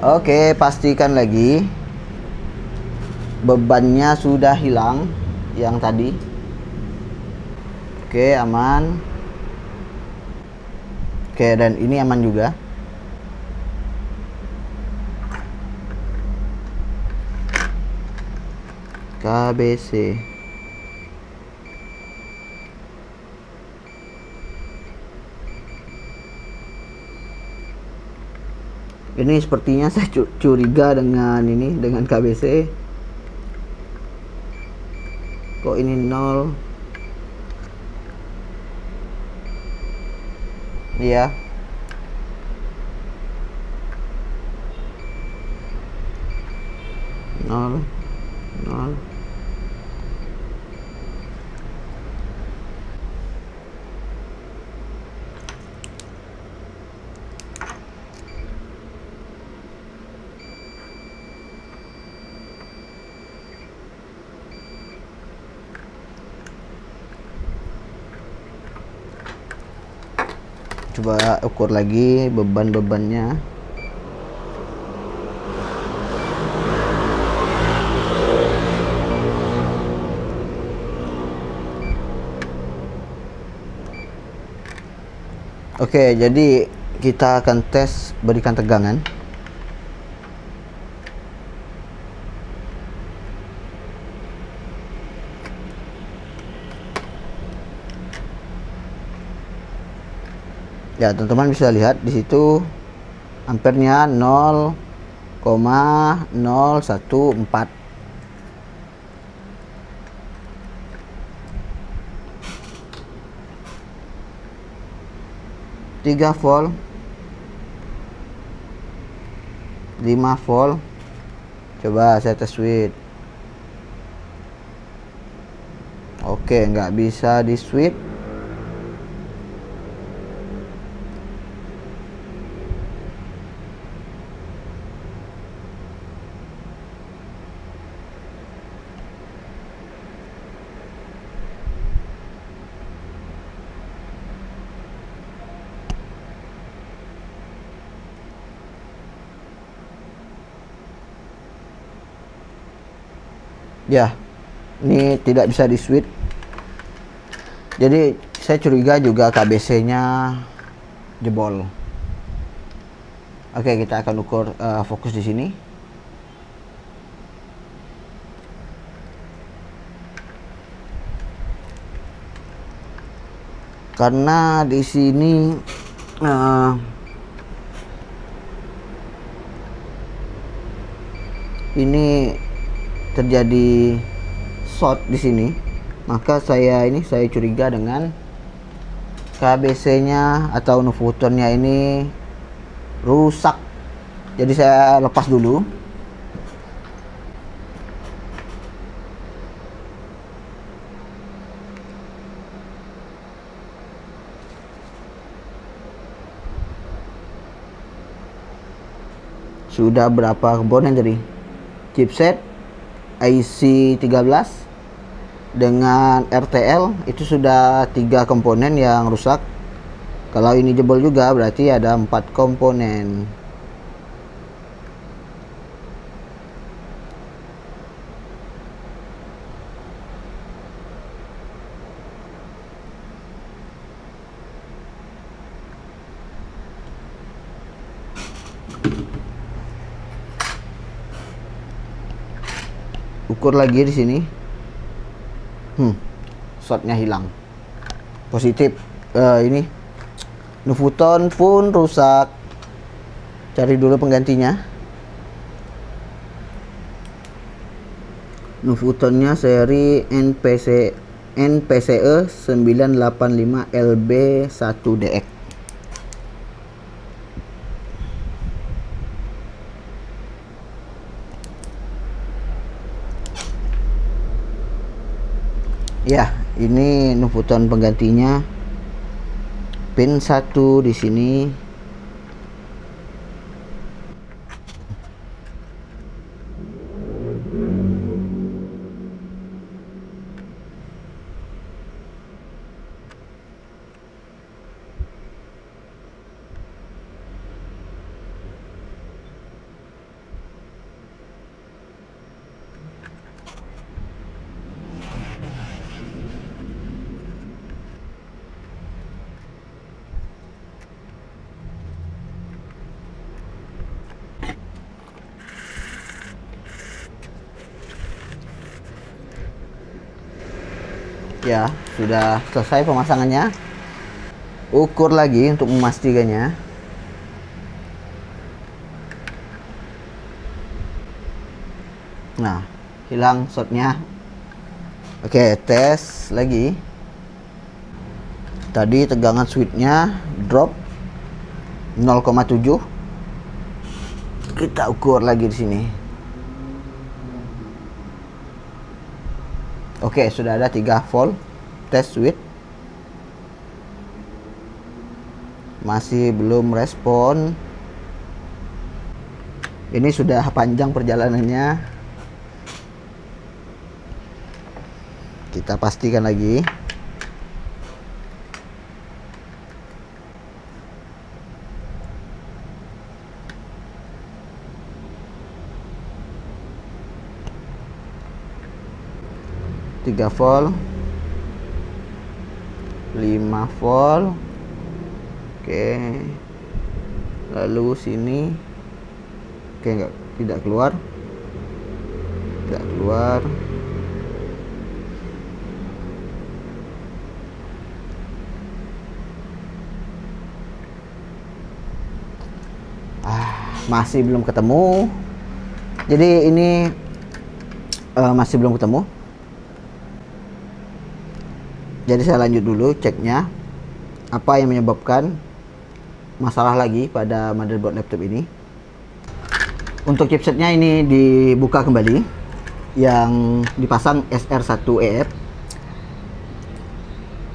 Oke, pastikan lagi bebannya sudah hilang yang tadi. Oke, aman. Oke, dan ini aman juga. KBC. Ini sepertinya saya curiga dengan KBC. Kok ini 0? Iya. Nol. Coba ukur lagi bebannya. Oke, jadi kita akan tes berikan tegangan. Ya, teman-teman bisa lihat di situ ampernya 0,014. 3 volt, 5 volt. Coba saya tes switch. Oke, nggak bisa di switch. Ya, ini tidak bisa di switch. Jadi saya curiga juga KBC nya jebol. Oke, kita akan ukur fokus di sini. Karena di sini ini terjadi short di sini, maka saya curiga dengan KBC-nya atau nufutonnya ini rusak. Jadi saya lepas dulu. Sudah berapa komponen tadi? Chipset IC13 dengan RTL itu sudah 3 komponen yang rusak. Kalau ini jebol juga berarti ada 4 komponen. Ukur lagi di sini. Shortnya hilang. Positif. Ini nufuton pun rusak. Cari dulu penggantinya. Nufutonnya seri NPCE 985 LB1DX. Ya, ini nufuton penggantinya. Pin 1 di sini. Ya, sudah selesai pemasangannya. Ukur lagi untuk memastikannya. Nah, hilang shotnya. Oke, tes lagi. Tadi tegangan switchnya drop 0,7. Kita ukur lagi di sini. Oke, sudah ada 3 volt. Tes switch. Masih belum respon. Ini sudah panjang perjalanannya. Kita pastikan lagi. Tiga volt, 5 volt. Oke, lalu sini. Oke, tidak keluar. Masih belum ketemu. Jadi ini masih belum ketemu. Jadi saya lanjut dulu ceknya. Apa yang menyebabkan masalah lagi pada motherboard laptop ini. Untuk chipsetnya ini dibuka kembali. Yang dipasang SR1EF.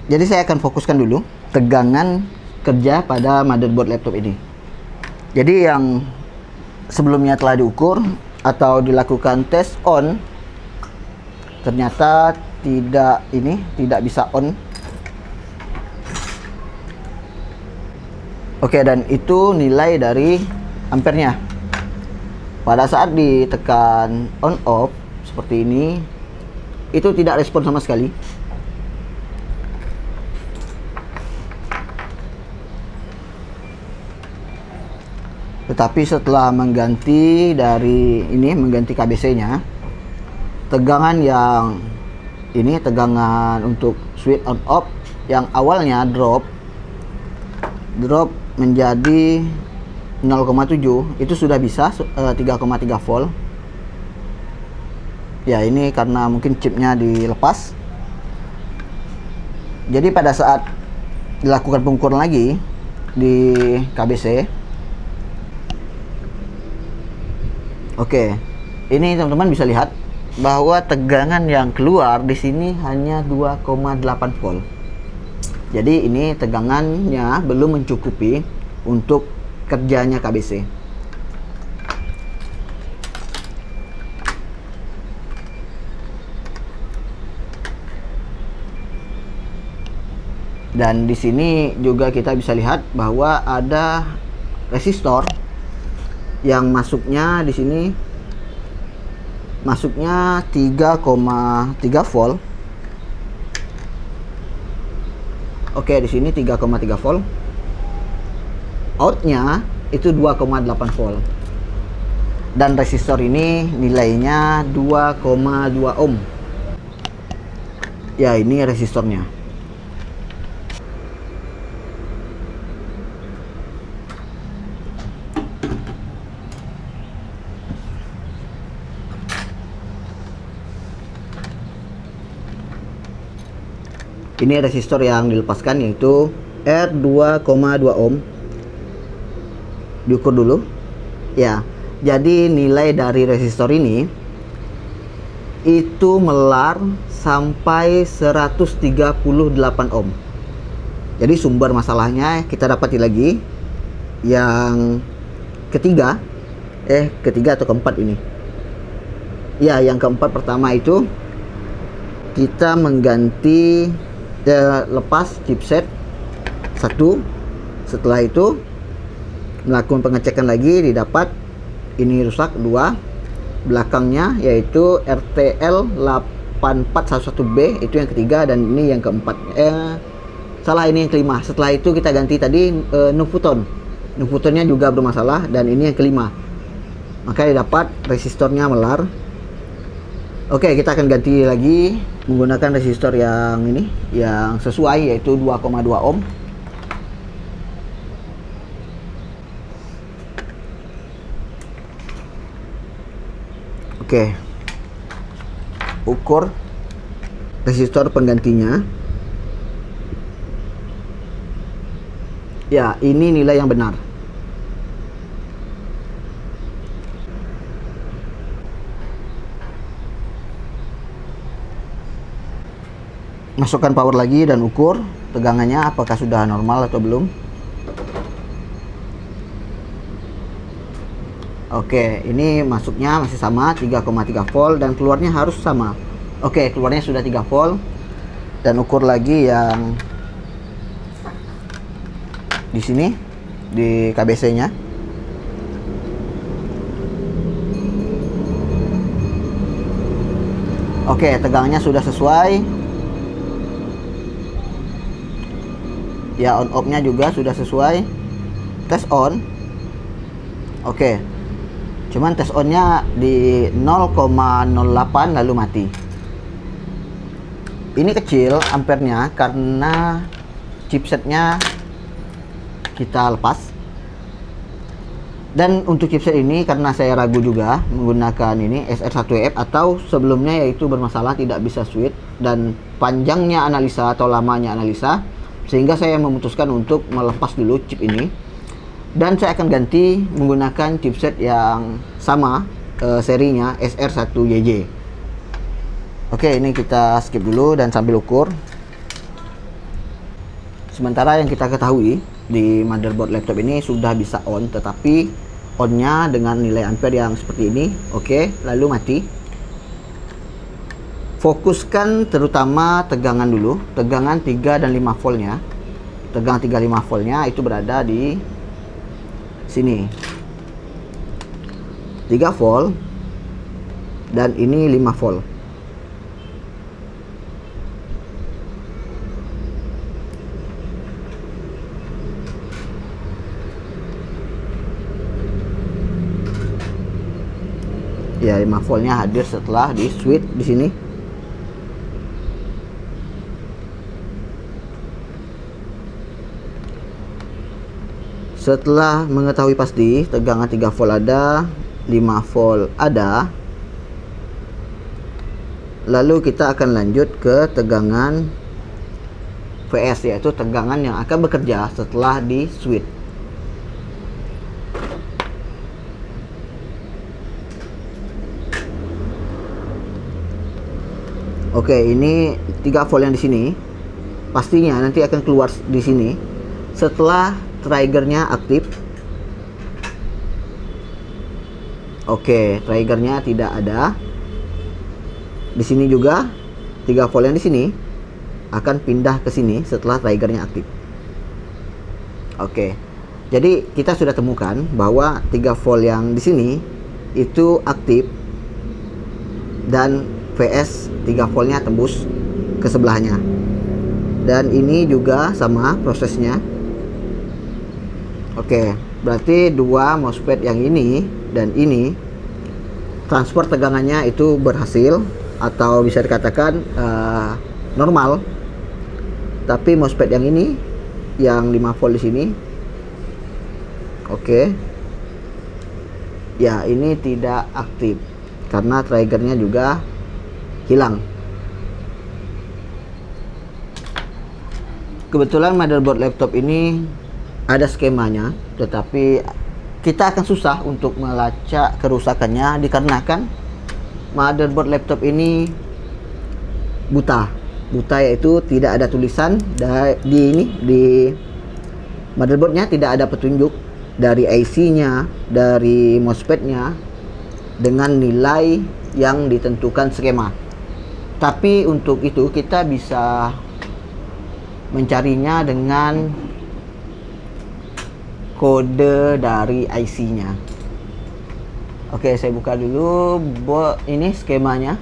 Jadi saya akan fokuskan dulu tegangan kerja pada motherboard laptop ini. Jadi yang sebelumnya telah diukur atau dilakukan tes on, ternyata tidak bisa on. Oke, dan itu nilai dari ampernya. Pada saat ditekan on off seperti ini, itu tidak respon sama sekali. Tetapi setelah mengganti KBC-nya, tegangan yang ini, tegangan untuk switch on off yang awalnya drop menjadi 0,7, itu sudah bisa 3,3 volt. Ya, ini karena mungkin chipnya dilepas. Jadi pada saat dilakukan pengukuran lagi di KBC, oke, ini teman-teman bisa lihat bahwa tegangan yang keluar di sini hanya 2,8 volt. Jadi ini tegangannya belum mencukupi untuk kerjanya KBC. Dan di sini juga kita bisa lihat bahwa ada resistor yang masuknya di sini masuknya 3,3 volt. Oke, di sini 3,3 volt. Outnya itu 2,8 volt. Dan resistor ini nilainya 2,2 ohm. Ya, ini resistornya. Ini resistor yang dilepaskan yaitu R2,2 ohm. Diukur dulu. Ya, jadi nilai dari resistor ini itu melar sampai 138 ohm. Jadi sumber masalahnya kita dapati lagi yang ketiga atau keempat ini. Ya, yang keempat. Pertama itu kita mengganti lepas chipset 1. Setelah itu melakukan pengecekan lagi, didapat ini rusak 2 belakangnya, yaitu RTL 8411B, itu yang ketiga, dan ini yang keempat. Ini yang kelima. Setelah itu kita ganti tadi Nufutonnya juga bermasalah, dan ini yang kelima. Maka didapat resistornya melar. Oke, kita akan ganti lagi menggunakan resistor yang ini, yang sesuai, yaitu 2,2 ohm. Oke, ukur resistor penggantinya. Ya, ini nilai yang benar. Masukkan power lagi dan ukur tegangannya apakah sudah normal atau belum. Oke, ini masuknya masih sama 3,3 volt dan keluarnya harus sama. Oke, keluarnya sudah 3 volt. Dan ukur lagi yang di sini di KBC-nya. Oke, tegangannya sudah sesuai. Ya, on off-nya juga sudah sesuai. Tes on. Oke. Cuman tes on-nya di 0,08 lalu mati. Ini kecil ampernya karena chipsetnya kita lepas. Dan untuk chipset ini karena saya ragu juga menggunakan ini SR1EF atau sebelumnya yaitu bermasalah tidak bisa switch dan panjangnya analisa atau lamanya analisa, sehingga saya memutuskan untuk melepas dulu chip ini dan saya akan ganti menggunakan chipset yang sama serinya SR1YJ. Oke, ini kita skip dulu dan sambil ukur. Sementara yang kita ketahui di motherboard laptop ini sudah bisa on, tetapi onnya dengan nilai ampere yang seperti ini. Oke, lalu mati. Fokuskan terutama tegangan dulu, tegangan 3 dan 5 voltnya. Tegangan 3,5 voltnya itu berada di sini. 3 volt dan ini 5 volt. Ya, 5 voltnya hadir setelah di switch di sini. Setelah mengetahui pasti tegangan 3 volt ada, 5 volt ada, lalu kita akan lanjut ke tegangan VS, yaitu tegangan yang akan bekerja setelah di switch. Oke, ini 3 volt yang di sini. Pastinya nanti akan keluar di sini setelah triggernya aktif. Oke, triggernya tidak ada. Di sini juga 3 volt yang di sini akan pindah ke sini setelah triggernya aktif. Oke. Jadi kita sudah temukan bahwa 3 volt yang di sini itu aktif dan VS 3 voltnya tembus ke sebelahnya. Dan ini juga sama prosesnya. Oke, berarti dua MOSFET yang ini dan ini transfer tegangannya itu berhasil atau bisa dikatakan normal. Tapi MOSFET yang ini yang 5 volt di sini, oke, ya ini tidak aktif karena triggernya juga hilang. Kebetulan motherboard laptop ini ada skemanya, tetapi kita akan susah untuk melacak kerusakannya dikarenakan motherboard laptop ini buta, yaitu tidak ada tulisan di motherboardnya, tidak ada petunjuk dari IC-nya, dari MOSFET-nya dengan nilai yang ditentukan skema. Tapi untuk itu kita bisa mencarinya dengan kode dari IC-nya. Oke, saya buka dulu ini skemanya.